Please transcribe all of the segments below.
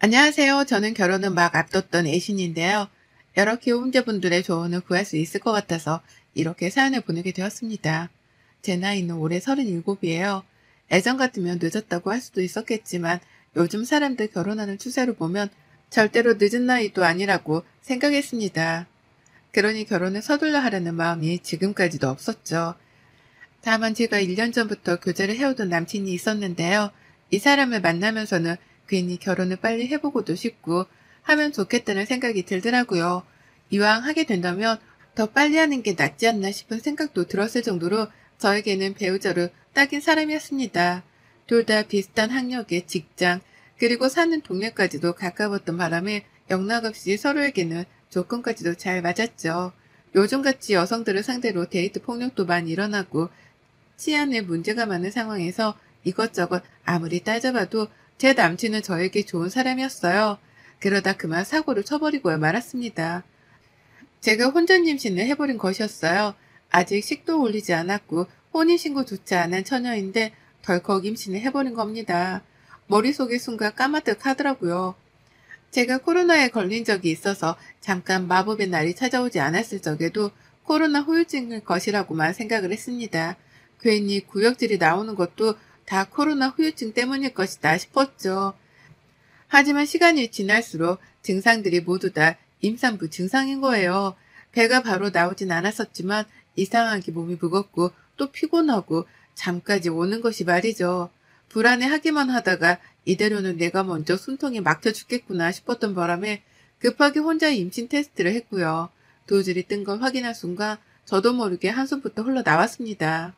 안녕하세요. 저는 결혼을 막 앞뒀던 애신인데요. 여러 기혼자분들의 조언을 구할 수 있을 것 같아서 이렇게 사연을 보내게 되었습니다. 제 나이는 올해 37이에요. 예전 같으면 늦었다고 할 수도 있었겠지만 요즘 사람들 결혼하는 추세를 보면 절대로 늦은 나이도 아니라고 생각했습니다. 그러니 결혼을 서둘러 하려는 마음이 지금까지도 없었죠. 다만 제가 1년 전부터 교제를 해오던 남친이 있었는데요. 이 사람을 만나면서는 괜히 결혼을 빨리 해보고도 싶고 하면 좋겠다는 생각이 들더라고요. 이왕 하게 된다면 더 빨리 하는 게 낫지 않나 싶은 생각도 들었을 정도로 저에게는 배우자로 딱인 사람이었습니다. 둘 다 비슷한 학력의 직장, 그리고 사는 동네까지도 가까웠던 바람에 영락없이 서로에게는 조건까지도 잘 맞았죠. 요즘같이 여성들을 상대로 데이트 폭력도 많이 일어나고 치안에 문제가 많은 상황에서 이것저것 아무리 따져봐도 제 남친은 저에게 좋은 사람이었어요. 그러다 그만 사고를 쳐버리고 말았습니다. 제가 혼전 임신을 해버린 것이었어요. 아직 식도 올리지 않았고 혼인신고조차 안 한 처녀인데 덜컥 임신을 해버린 겁니다. 머릿속이 순간 까마득 하더라고요. 제가 코로나에 걸린 적이 있어서 잠깐 마법의 날이 찾아오지 않았을 적에도 코로나 후유증일 것이라고만 생각을 했습니다. 괜히 구역질이 나오는 것도 다 코로나 후유증 때문일 것이다 싶었죠. 하지만 시간이 지날수록 증상들이 모두 다 임산부 증상인 거예요. 배가 바로 나오진 않았었지만 이상하게 몸이 무겁고 또 피곤하고 잠까지 오는 것이 말이죠. 불안해하기만 하다가 이대로는 내가 먼저 숨통이 막혀 죽겠구나 싶었던 바람에 급하게 혼자 임신 테스트를 했고요. 도질이 뜬 걸 확인한 순간 저도 모르게 한숨부터 흘러나왔습니다.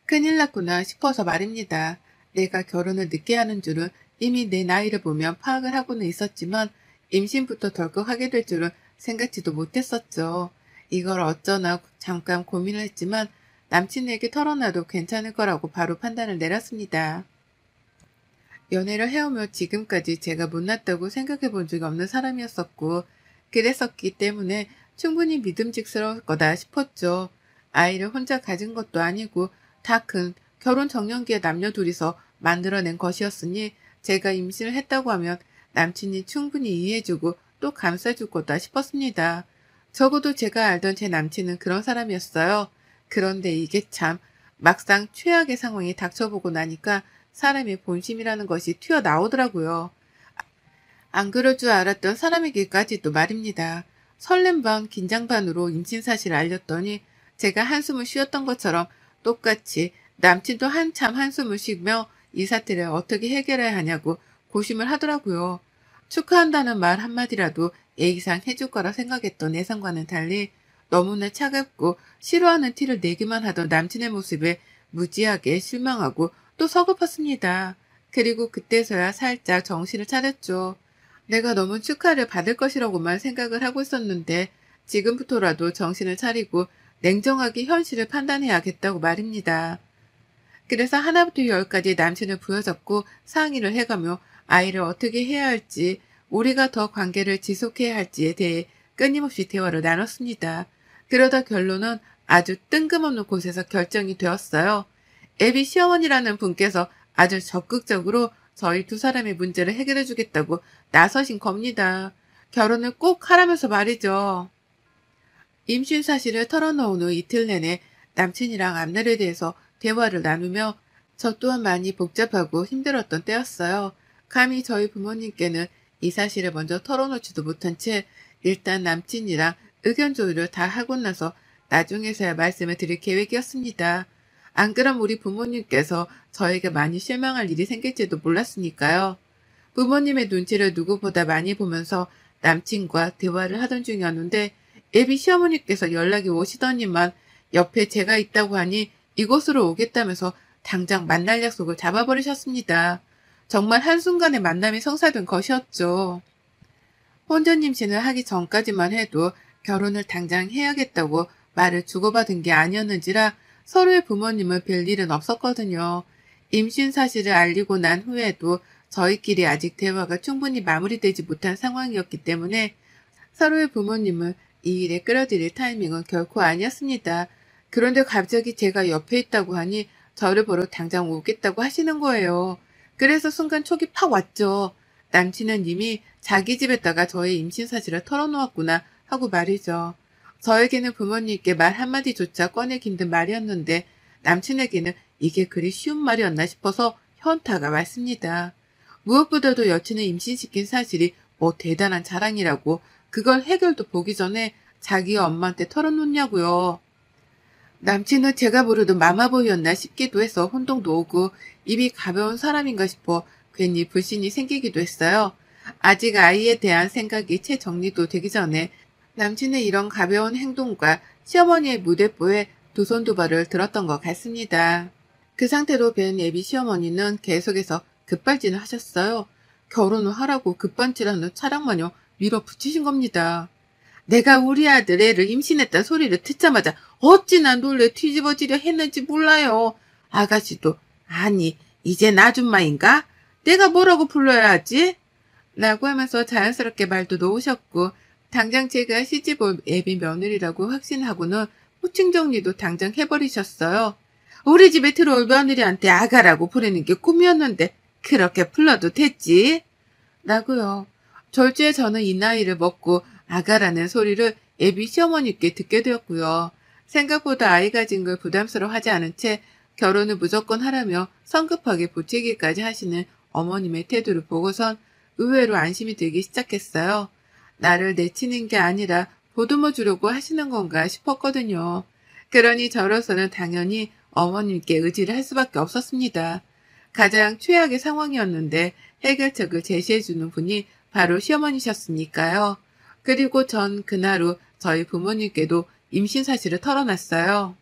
큰일 났구나 싶어서 말입니다. 내가 결혼을 늦게 하는 줄은 이미 내 나이를 보면 파악을 하고는 있었지만 임신부터 덜컥 하게 될 줄은 생각지도 못했었죠. 이걸 어쩌나 잠깐 고민을 했지만 남친에게 털어놔도 괜찮을 거라고 바로 판단을 내렸습니다. 연애를 해오며 지금까지 제가 못났다고 생각해 본 적이 없는 사람이었었고 그랬었기 때문에 충분히 믿음직스러울 거다 싶었죠. 아이를 혼자 가진 것도 아니고 다 큰 결혼 정년기에 남녀 둘이서 만들어낸 것이었으니 제가 임신을 했다고 하면 남친이 충분히 이해해주고 또 감싸줄 거다 싶었습니다. 적어도 제가 알던 제 남친은 그런 사람이었어요. 그런데 이게 참 막상 최악의 상황이 닥쳐보고 나니까 사람의 본심이라는 것이 튀어나오더라고요. 안 그럴 줄 알았던 사람에게까지도 말입니다. 설렘 반 긴장 반으로 임신 사실을 알렸더니 제가 한숨을 쉬었던 것처럼 똑같이 남친도 한참 한숨을 쉬며 이 사태를 어떻게 해결해야 하냐고 고심을 하더라고요. 축하한다는 말 한마디라도 예의상 해줄 거라 생각했던 예상과는 달리 너무나 차갑고 싫어하는 티를 내기만 하던 남친의 모습에 무지하게 실망하고 또 서글펐습니다. 그리고 그때서야 살짝 정신을 차렸죠. 내가 너무 축하를 받을 것이라고만 생각을 하고 있었는데 지금부터라도 정신을 차리고 냉정하게 현실을 판단해야겠다고 말입니다. 그래서 하나부터 열까지 남친을 부여잡고 상의를 해가며 아이를 어떻게 해야 할지, 우리가 더 관계를 지속해야 할지에 대해 끊임없이 대화를 나눴습니다. 그러다 결론은 아주 뜬금없는 곳에서 결정이 되었어요. 애비 시어머니라는 분께서 아주 적극적으로 저희 두 사람의 문제를 해결해 주겠다고 나서신 겁니다. 결혼을 꼭 하라면서 말이죠. 임신 사실을 털어놓은 후 이틀 내내 남친이랑 앞날에 대해서 대화를 나누며 저 또한 많이 복잡하고 힘들었던 때였어요. 감히 저희 부모님께는 이 사실을 먼저 털어놓지도 못한 채 일단 남친이랑 의견 조율을 다 하고 나서 나중에서야 말씀을 드릴 계획이었습니다. 안 그럼 우리 부모님께서 저에게 많이 실망할 일이 생길지도 몰랐으니까요. 부모님의 눈치를 누구보다 많이 보면서 남친과 대화를 하던 중이었는데 예비 시어머니께서 연락이 오시더니만 옆에 제가 있다고 하니 이곳으로 오겠다면서 당장 만날 약속을 잡아버리셨습니다. 정말 한순간에 만남이 성사된 것이었죠. 혼전 임신을 하기 전까지만 해도 결혼을 당장 해야겠다고 말을 주고받은 게 아니었는지라 서로의 부모님을 뵐 일은 없었거든요. 임신 사실을 알리고 난 후에도 저희끼리 아직 대화가 충분히 마무리되지 못한 상황이었기 때문에 서로의 부모님을 이 일에 끌어들일 타이밍은 결코 아니었습니다. 그런데 갑자기 제가 옆에 있다고 하니 저를 보러 당장 오겠다고 하시는 거예요. 그래서 순간 촉이 팍 왔죠. 남친은 이미 자기 집에다가 저의 임신 사실을 털어놓았구나 하고 말이죠. 저에게는 부모님께 말 한마디조차 꺼내기 힘든 말이었는데 남친에게는 이게 그리 쉬운 말이었나 싶어서 현타가 왔습니다. 무엇보다도 여친을 임신시킨 사실이 뭐 대단한 자랑이라고 그걸 해결도 보기 전에 자기 엄마한테 털어놓냐고요. 남친은 제가 부르던 마마보이였나 싶기도 해서 혼동도 오고 입이 가벼운 사람인가 싶어 괜히 불신이 생기기도 했어요. 아직 아이에 대한 생각이 채 정리도 되기 전에 남친의 이런 가벼운 행동과 시어머니의 무대뽀에 두 손 두 발을 들었던 것 같습니다. 그 상태로 뵌 예비 시어머니는 계속해서 급발진을 하셨어요. 결혼을 하라고 급발진하는 차량마냥 밀어붙이신 겁니다. 내가 우리 아들 애를 임신했다는 소리를 듣자마자 어찌나 놀래 뒤집어지려 했는지 몰라요. 아가씨도 아니 이젠 아줌마인가? 내가 뭐라고 불러야 하지? 라고 하면서 자연스럽게 말도 놓으셨고 당장 제가 시집올 예비 며느리라고 확신하고는 호칭 정리도 당장 해버리셨어요. 우리 집에 들어올 며느리한테 아가라고 부르는 게 꿈이었는데 그렇게 불러도 됐지? 라고요. 졸지에 저는 이 나이를 먹고 아가라는 소리를 예비 시어머니께 듣게 되었고요. 생각보다 아이 가진 걸 부담스러워하지 않은 채 결혼을 무조건 하라며 성급하게 부추기까지 하시는 어머님의 태도를 보고선 의외로 안심이 들기 시작했어요. 나를 내치는 게 아니라 보듬어 주려고 하시는 건가 싶었거든요. 그러니 저로서는 당연히 어머님께 의지를 할 수밖에 없었습니다. 가장 최악의 상황이었는데 해결책을 제시해주는 분이 바로 시어머니셨으니까요. 그리고 전 그날 후 저희 부모님께도 임신 사실을 털어놨어요.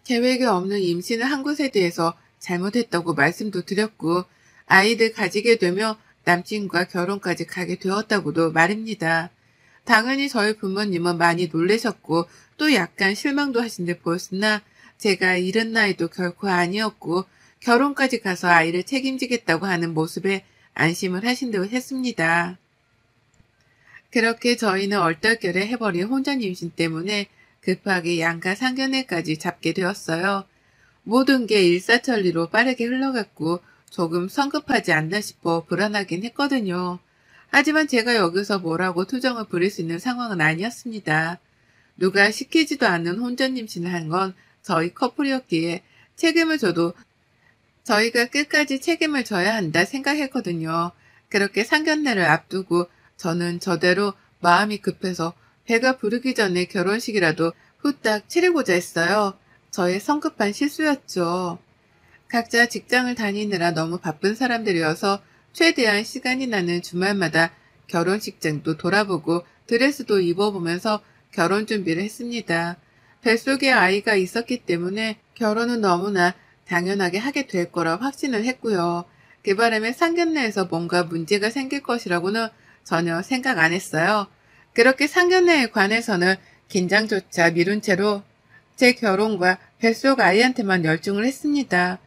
계획에 없는 임신을 한 것에 대해서 잘못했다고 말씀도 드렸고 아이를 가지게 되며 남친과 결혼까지 가게 되었다고도 말입니다. 당연히 저희 부모님은 많이 놀라셨고 또 약간 실망도 하신 듯 보였으나 제가 이른 나이도 결코 아니었고 결혼까지 가서 아이를 책임지겠다고 하는 모습에 안심을 하신 듯 했습니다. 그렇게 저희는 얼떨결에 해버린 혼전 임신 때문에 급하게 양가 상견례까지 잡게 되었어요. 모든 게 일사천리로 빠르게 흘러갔고 조금 성급하지 않나 싶어 불안하긴 했거든요. 하지만 제가 여기서 뭐라고 투정을 부릴 수 있는 상황은 아니었습니다. 누가 시키지도 않는 혼전 임신을 한 건 저희 커플이었기에 책임을 져도 저희가 끝까지 책임을 져야 한다 생각했거든요. 그렇게 상견례를 앞두고 저는 저대로 마음이 급해서 배가 부르기 전에 결혼식이라도 후딱 치르고자 했어요. 저의 성급한 실수였죠. 각자 직장을 다니느라 너무 바쁜 사람들이어서 최대한 시간이 나는 주말마다 결혼식장도 돌아보고 드레스도 입어보면서 결혼 준비를 했습니다. 뱃속에 아이가 있었기 때문에 결혼은 너무나 당연하게 하게 될 거라 확신을 했고요. 그 바람에 상견례에서 뭔가 문제가 생길 것이라고는 전혀 생각 안 했어요. 그렇게 상견례에 관해서는 긴장조차 미룬 채로 제 결혼과 뱃속 아이한테만 열중을 했습니다.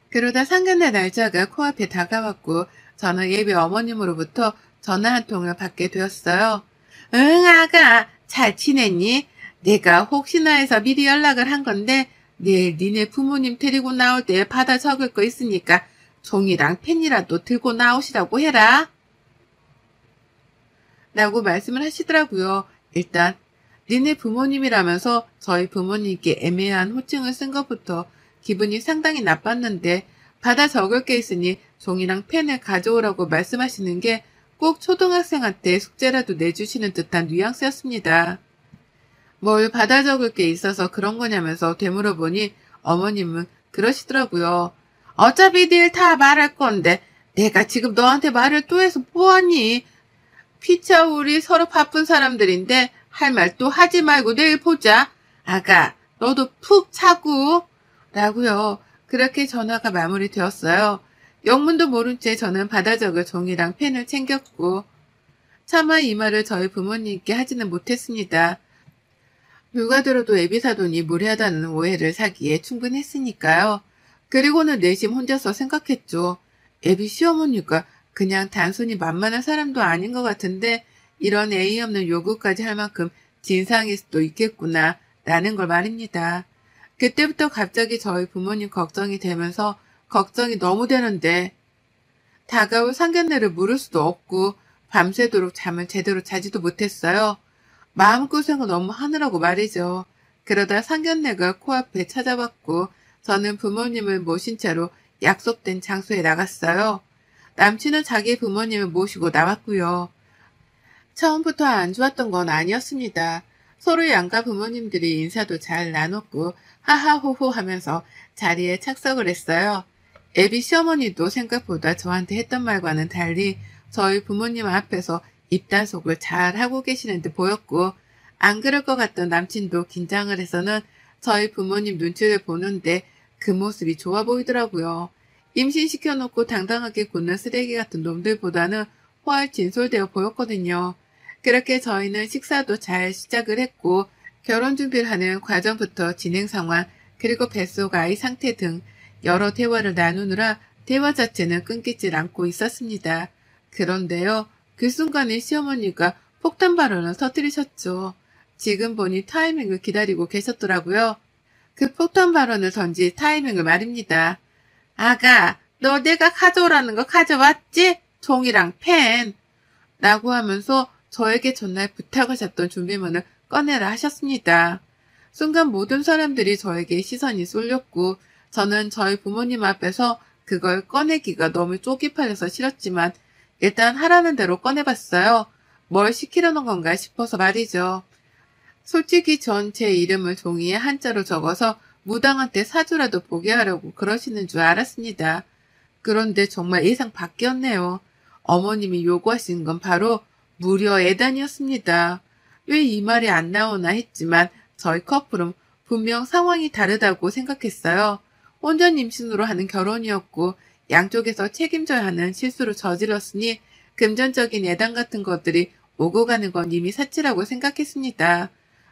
그러다 상견례 날짜가 코앞에 다가왔고 저는 예비 어머님으로부터 전화 한 통을 받게 되었어요. 응 아가 잘 지냈니? 내가 혹시나 해서 미리 연락을 한 건데 내일 니네 부모님 데리고 나올 때 받아 적을 거 있으니까 종이랑 펜이라도 들고 나오시라고 해라. 라고 말씀을 하시더라고요. 일단 니네 부모님이라면서 저희 부모님께 애매한 호칭을 쓴 것부터 기분이 상당히 나빴는데 받아 적을 게 있으니 종이랑 펜을 가져오라고 말씀하시는 게 꼭 초등학생한테 숙제라도 내주시는 듯한 뉘앙스였습니다. 뭘 받아 적을 게 있어서 그런 거냐면서 되물어보니 어머님은 그러시더라고요. 어차피 닐 다 말할 건데 내가 지금 너한테 말을 또 해서 뭐하니? 피차 우리 서로 바쁜 사람들인데 할 말 또 하지 말고 내일 보자. 아가 너도 푹 자고. 라고요. 그렇게 전화가 마무리되었어요. 영문도 모른 채 저는 받아 적을 종이랑 펜을 챙겼고 차마 이 말을 저희 부모님께 하지는 못했습니다. 누가 들어도 애비사돈이 무례하다는 오해를 사기에 충분했으니까요. 그리고는 내심 혼자서 생각했죠. 애비 시어머니가 그냥 단순히 만만한 사람도 아닌 것 같은데 이런 예의 없는 요구까지 할 만큼 진상일 수도 있겠구나 라는 걸 말입니다. 그때부터 갑자기 저희 부모님 걱정이 되면서 걱정이 너무 되는데 다가올 상견례를 물을 수도 없고 밤새도록 잠을 제대로 자지도 못했어요. 마음고생을 너무 하느라고 말이죠. 그러다 상견례가 코앞에 찾아왔고 저는 부모님을 모신 채로 약속된 장소에 나갔어요. 남친은 자기 부모님을 모시고 나왔고요. 처음부터 안 좋았던 건 아니었습니다. 서로의 양가 부모님들이 인사도 잘 나눴고 하하호호 하면서 자리에 착석을 했어요. 애비 시어머니도 생각보다 저한테 했던 말과는 달리 저희 부모님 앞에서 입단속을 잘 하고 계시는 듯 보였고, 안 그럴 것 같던 남친도 긴장을 해서는 저희 부모님 눈치를 보는데 그 모습이 좋아 보이더라고요. 임신시켜놓고 당당하게 굽는 쓰레기 같은 놈들보다는 훨 진솔되어 보였거든요. 그렇게 저희는 식사도 잘 시작을 했고, 결혼 준비를 하는 과정부터 진행 상황, 그리고 뱃속 아이 상태 등 여러 대화를 나누느라 대화 자체는 끊기질 않고 있었습니다. 그런데요, 그 순간에 시어머니가 폭탄 발언을 터뜨리셨죠. 지금 보니 타이밍을 기다리고 계셨더라고요. 그 폭탄 발언을 던질 타이밍을 말입니다. 아가, 너 내가 가져오라는 거 가져왔지? 종이랑 펜. 라고 하면서 저에게 전날 부탁하셨던 준비물을 꺼내라 하셨습니다. 순간 모든 사람들이 저에게 시선이 쏠렸고 저는 저희 부모님 앞에서 그걸 꺼내기가 너무 쪽이 팔려서 싫었지만 일단 하라는 대로 꺼내봤어요. 뭘 시키려는 건가 싶어서 말이죠. 솔직히 전 제 이름을 종이에 한자로 적어서 무당한테 사주라도 보게 하려고 그러시는 줄 알았습니다. 그런데 정말 예상 밖이었네요. 어머님이 요구하신 건 바로 무려 예단이었습니다. 왜 이 말이 안 나오나 했지만 저희 커플은 분명 상황이 다르다고 생각했어요. 혼전 임신으로 하는 결혼이었고 양쪽에서 책임져야 하는 실수를 저질렀으니 금전적인 예단 같은 것들이 오고 가는 건 이미 사치라고 생각했습니다.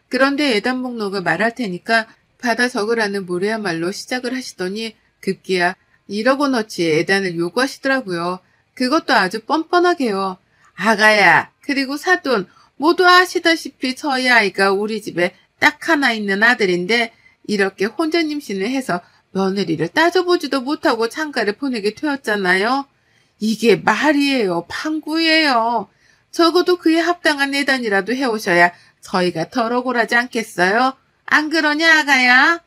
그런데 예단 목록을 말할 테니까 받아 적으라는 무례한 말로 시작을 하시더니 급기야 1억 원어치의 예단을 요구하시더라고요. 그것도 아주 뻔뻔하게요. 아가야, 그리고 사돈, 모두 아시다시피 저희 아이가 우리 집에 딱 하나 있는 아들인데 이렇게 혼전 임신을 해서 며느리를 따져보지도 못하고 창가를 보내게 되었잖아요. 이게 말이에요. 방구예요. 적어도 그에 합당한 예단이라도 해오셔야 저희가 덜 억울하지 않겠어요? 안 그러냐, 아가야?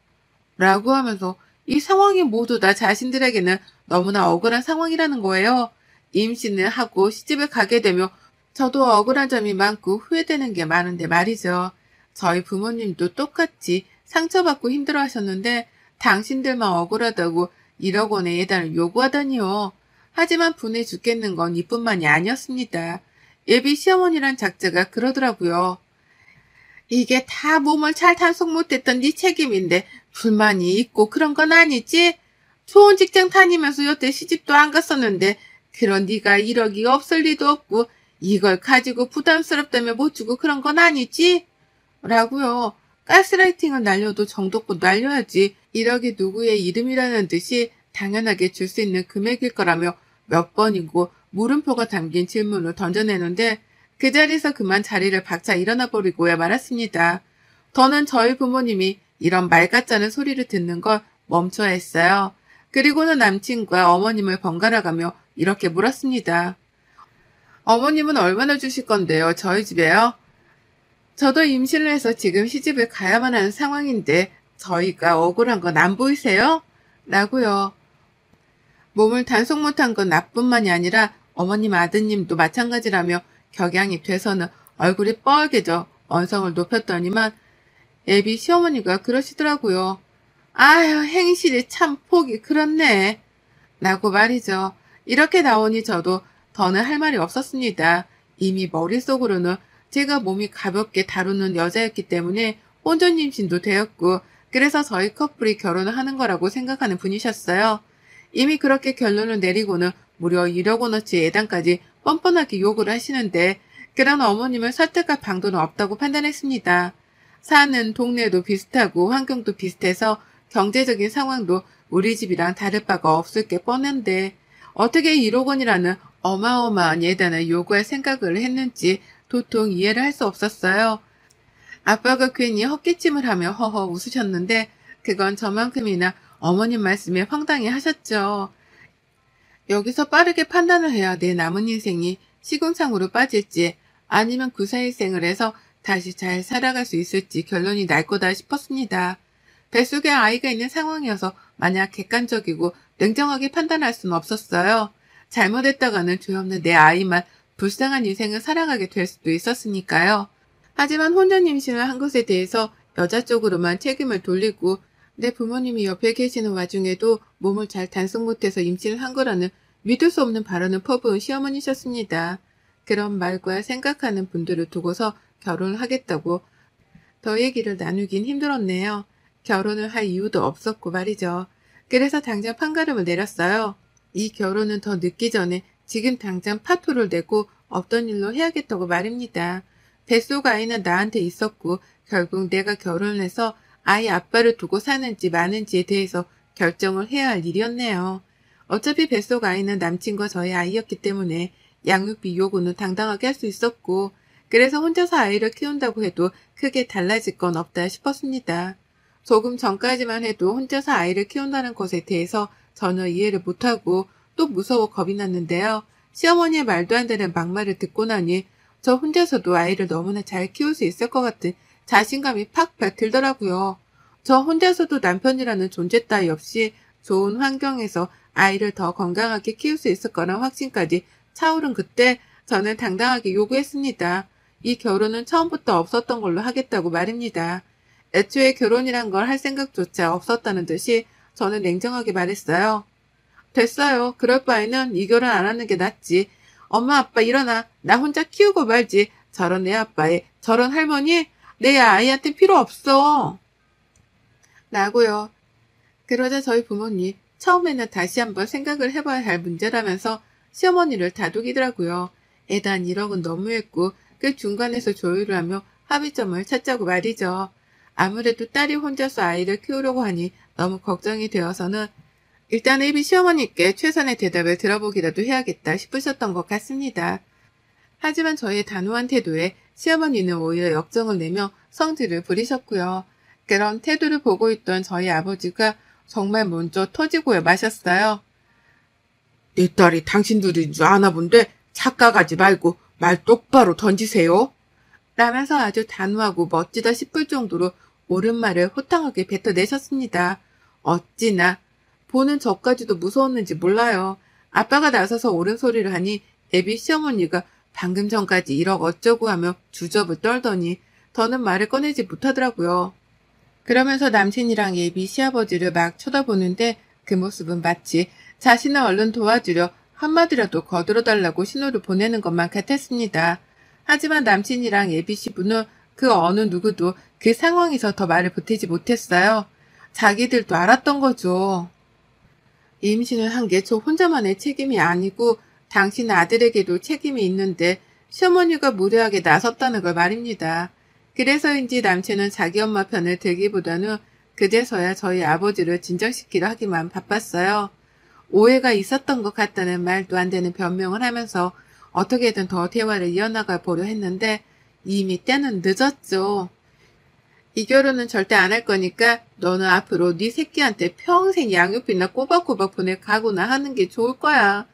라고 하면서 이 상황이 모두 다 자신들에게는 너무나 억울한 상황이라는 거예요. 임신을 하고 시집을 가게 되며 저도 억울한 점이 많고 후회되는 게 많은데 말이죠. 저희 부모님도 똑같이 상처받고 힘들어하셨는데 당신들만 억울하다고 1억 원의 예단을 요구하다니요. 하지만 분해 죽겠는 건 이뿐만이 아니었습니다. 예비 시어머니란 작자가 그러더라고요. 이게 다 몸을 잘 단속 못했던 네 책임인데 불만이 있고 그런 건 아니지? 좋은 직장 다니면서 여태 시집도 안 갔었는데 그런 네가 1억이 없을 리도 없고 이걸 가지고 부담스럽다며 못 주고 그런 건 아니지? 라고요. 가스라이팅을 날려도 정도껏 날려야지 1억이 누구의 이름이라는 듯이 당연하게 줄 수 있는 금액일 거라며 몇 번이고 물음표가 담긴 질문을 던져내는데 그 자리에서 그만 자리를 박차 일어나 버리고야 말았습니다. 저는 저희 부모님이 이런 말 같자는 소리를 듣는 걸 멈춰야 했어요. 그리고는 남친과 어머님을 번갈아 가며 이렇게 물었습니다. 어머님은 얼마나 주실 건데요? 저희 집에요? 저도 임신을 해서 지금 시집을 가야만 하는 상황인데 저희가 억울한 건 안 보이세요? 라고요. 몸을 단속 못한 건 나뿐만이 아니라 어머님 아드님도 마찬가지라며 격양이 돼서는 얼굴이 뻘개져 언성을 높였더니만 애비 시어머니가 그러시더라고요. 아휴, 행실이 참 폭이 그렇네. 라고 말이죠. 이렇게 나오니 저도 더는 할 말이 없었습니다. 이미 머릿속으로는 제가 몸이 가볍게 다루는 여자였기 때문에 혼전 임신도 되었고 그래서 저희 커플이 결혼을 하는 거라고 생각하는 분이셨어요. 이미 그렇게 결론을 내리고는 무려 1억 원어치 예단까지 뻔뻔하게 요구를 하시는데 그런 어머님을 설득할 방도는 없다고 판단했습니다. 사는 동네도 비슷하고 환경도 비슷해서 경제적인 상황도 우리 집이랑 다를 바가 없을 게 뻔한데 어떻게 1억 원이라는 어마어마한 예단을 요구할 생각을 했는지 도통 이해를 할 수 없었어요. 아빠가 괜히 헛기침을 하며 허허 웃으셨는데 그건 저만큼이나 어머님 말씀에 황당해 하셨죠. 여기서 빠르게 판단을 해야 내 남은 인생이 시궁창으로 빠질지 아니면 구사일생을 해서 다시 잘 살아갈 수 있을지 결론이 날 거다 싶었습니다. 뱃속에 아이가 있는 상황이어서 마냥 객관적이고 냉정하게 판단할 수는 없었어요. 잘못했다가는 죄 없는 내 아이만 불쌍한 인생을 살아가게 될 수도 있었으니까요. 하지만 혼전 임신을 한 것에 대해서 여자 쪽으로만 책임을 돌리고 내 부모님이 옆에 계시는 와중에도 몸을 잘 단속 못해서 임신을 한 거라는 믿을 수 없는 발언을 퍼부은 시어머니셨습니다. 그런 말과 생각하는 분들을 두고서 결혼을 하겠다고 더 얘기를 나누긴 힘들었네요. 결혼을 할 이유도 없었고 말이죠. 그래서 당장 판가름을 내렸어요. 이 결혼은 더 늦기 전에 지금 당장 파토를 내고 없던 일로 해야겠다고 말입니다. 뱃속 아이는 나한테 있었고 결국 내가 결혼을 해서 아이 아빠를 두고 사는지 마는지에 대해서 결정을 해야 할 일이었네요. 어차피 뱃속 아이는 남친과 저의 아이였기 때문에 양육비 요구는 당당하게 할 수 있었고 그래서 혼자서 아이를 키운다고 해도 크게 달라질 건 없다 싶었습니다. 조금 전까지만 해도 혼자서 아이를 키운다는 것에 대해서 전혀 이해를 못하고 또 무서워 겁이 났는데요. 시어머니의 말도 안 되는 막말을 듣고 나니 저 혼자서도 아이를 너무나 잘 키울 수 있을 것 같은 자신감이 팍팍 들더라고요. 저 혼자서도 남편이라는 존재 따위 없이 좋은 환경에서 아이를 더 건강하게 키울 수 있을 거란 확신까지 차오른 그때 저는 당당하게 요구했습니다. 이 결혼은 처음부터 없었던 걸로 하겠다고 말입니다. 애초에 결혼이란 걸 할 생각조차 없었다는 듯이 저는 냉정하게 말했어요. 됐어요. 그럴 바에는 이 결혼 안 하는 게 낫지. 엄마 아빠 일어나. 나 혼자 키우고 말지. 저런 내 아빠에 저런 할머니 내 아이한테 필요 없어. 라고요. 그러자 저희 부모님 처음에는 다시 한번 생각을 해봐야 할 문제라면서 시어머니를 다독이더라고요. 애단 1억은 너무했고 그 중간에서 조율을 하며 합의점을 찾자고 말이죠. 아무래도 딸이 혼자서 아이를 키우려고 하니 너무 걱정이 되어서는 일단 애비 시어머니께 최선의 대답을 들어보기라도 해야겠다 싶으셨던 것 같습니다. 하지만 저의 단호한 태도에 시어머니는 오히려 역정을 내며 성질을 부리셨고요. 그런 태도를 보고 있던 저희 아버지가 정말 먼저 터지고야 마셨어요. 내 딸이 당신들인 줄 아나 본데 착각하지 말고 말 똑바로 던지세요. 라면서 아주 단호하고 멋지다 싶을 정도로 옳은 말을 호탕하게 뱉어내셨습니다. 어찌나 보는 저까지도 무서웠는지 몰라요. 아빠가 나서서 옳은 소리를 하니 애비 시어머니가 방금 전까지 1억 어쩌고 하며 주접을 떨더니 더는 말을 꺼내지 못하더라고요. 그러면서 남친이랑 예비 시아버지를 막 쳐다보는데 그 모습은 마치 자신을 얼른 도와주려 한마디라도 거들어달라고 신호를 보내는 것만 같았습니다. 하지만 남친이랑 예비 시부는 그 어느 누구도 그 상황에서 더 말을 보태지 못했어요. 자기들도 알았던 거죠. 임신을 한 게 저 혼자만의 책임이 아니고 당신 아들에게도 책임이 있는데 시어머니가 무례하게 나섰다는 걸 말입니다. 그래서인지 남친은 자기 엄마 편을 들기보다는 그제서야 저희 아버지를 진정시키려 하기만 바빴어요. 오해가 있었던 것 같다는 말도 안 되는 변명을 하면서 어떻게든 더 대화를 이어나가 보려 했는데 이미 때는 늦었죠. 이 결혼은 절대 안 할 거니까 너는 앞으로 네 새끼한테 평생 양육비나 꼬박꼬박 보낼 각오나 하는 게 좋을 거야.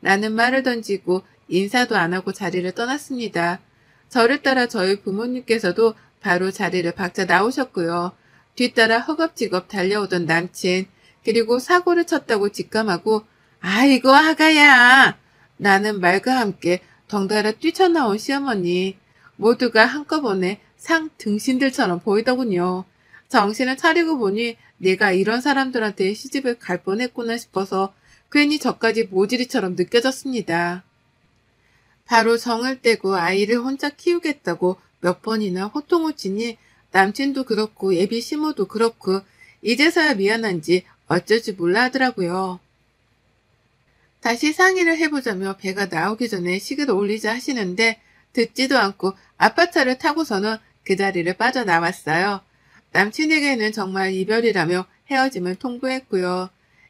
라는 말을 던지고 인사도 안 하고 자리를 떠났습니다. 저를 따라 저희 부모님께서도 바로 자리를 박차 나오셨고요. 뒤따라 허겁지겁 달려오던 남친, 그리고 사고를 쳤다고 직감하고 아이고 아가야! 라는 말과 함께 덩달아 뛰쳐나온 시어머니, 모두가 한꺼번에 상등신들처럼 보이더군요. 정신을 차리고 보니 내가 이런 사람들한테 시집을 갈 뻔했구나 싶어서 괜히 저까지 모질이처럼 느껴졌습니다. 바로 정을 떼고 아이를 혼자 키우겠다고 몇 번이나 호통을 치니 남친도 그렇고 예비 시모도 그렇고 이제서야 미안한지 어쩔 줄 몰라 하더라고요. 다시 상의를 해보자며 배가 나오기 전에 식을 올리자 하시는데 듣지도 않고 아빠 차를 타고서는 그 자리를 빠져나왔어요. 남친에게는 정말 이별이라며 헤어짐을 통보했고요.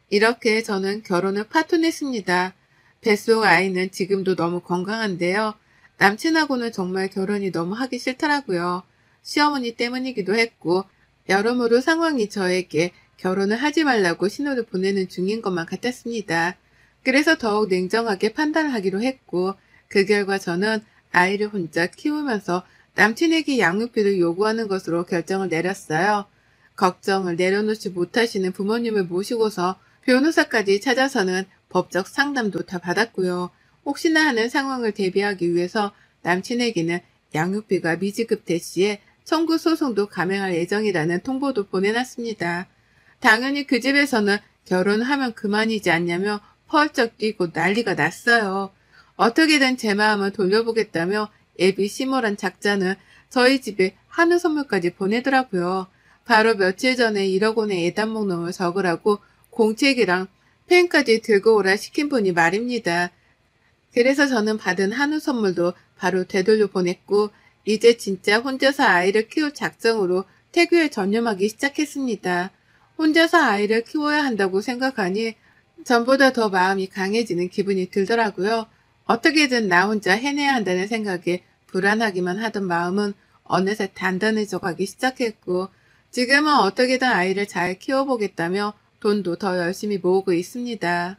이렇게 저는 결혼을 파토냈습니다. 뱃속 아이는 지금도 너무 건강한데요. 남친하고는 정말 결혼이 너무 하기 싫더라고요. 시어머니 때문이기도 했고 여러모로 상황이 저에게 결혼을 하지 말라고 신호를 보내는 중인 것만 같았습니다. 그래서 더욱 냉정하게 판단하기로 했고, 그 결과 저는 아이를 혼자 키우면서 남친에게 양육비를 요구하는 것으로 결정을 내렸어요. 걱정을 내려놓지 못하시는 부모님을 모시고서 변호사까지 찾아서는 법적 상담도 다 받았고요. 혹시나 하는 상황을 대비하기 위해서 남친에게는 양육비가 미지급 대시에 청구 소송도 감행할 예정이라는 통보도 보내놨습니다. 당연히 그 집에서는 결혼하면 그만이지 않냐며 펄쩍 뛰고 난리가 났어요. 어떻게든 제 마음을 돌려보겠다며 애비 시모란 작자는 저희 집에 한우 선물까지 보내더라고요. 바로 며칠 전에 1억 원의 예단 목록을 적으라고 공책이랑 펜까지 들고 오라 시킨 분이 말입니다. 그래서 저는 받은 한우 선물도 바로 되돌려 보냈고, 이제 진짜 혼자서 아이를 키울 작정으로 태교에 전념하기 시작했습니다. 혼자서 아이를 키워야 한다고 생각하니 전보다 더 마음이 강해지는 기분이 들더라고요. 어떻게든 나 혼자 해내야 한다는 생각에 불안하기만 하던 마음은 어느새 단단해져 가기 시작했고, 지금은 어떻게든 아이를 잘 키워보겠다며 돈도 더 열심히 모으고 있습니다.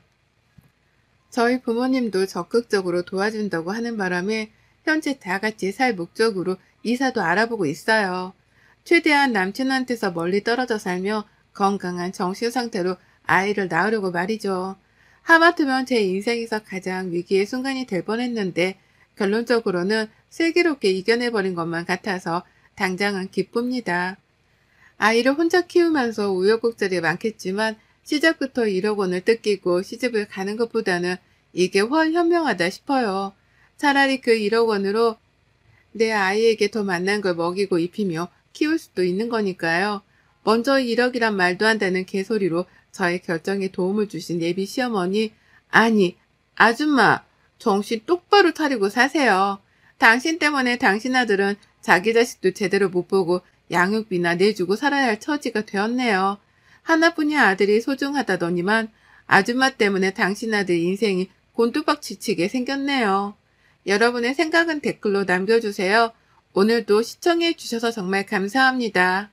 저희 부모님도 적극적으로 도와준다고 하는 바람에 현재 다 같이 살 목적으로 이사도 알아보고 있어요. 최대한 남친한테서 멀리 떨어져 살며 건강한 정신 상태로 아이를 낳으려고 말이죠. 하마터면 제 인생에서 가장 위기의 순간이 될 뻔했는데 결론적으로는 슬기롭게 이겨내버린 것만 같아서 당장은 기쁩니다. 아이를 혼자 키우면서 우여곡절이 많겠지만 시작부터 1억 원을 뜯기고 시집을 가는 것보다는 이게 훨 현명하다 싶어요. 차라리 그 1억 원으로 내 아이에게 더 맛난 걸 먹이고 입히며 키울 수도 있는 거니까요. 먼저 1억이란 말도 안 되는 개소리로 저의 결정에 도움을 주신 예비 시어머니, 아니, 아줌마, 정신 똑바로 차리고 사세요. 당신 때문에 당신 아들은 자기 자식도 제대로 못 보고 양육비나 내주고 살아야 할 처지가 되었네요. 하나뿐인 아들이 소중하다더니만 아줌마 때문에 당신 아들 인생이 곤두박 지치게 생겼네요. 여러분의 생각은 댓글로 남겨주세요. 오늘도 시청해 주셔서 정말 감사합니다.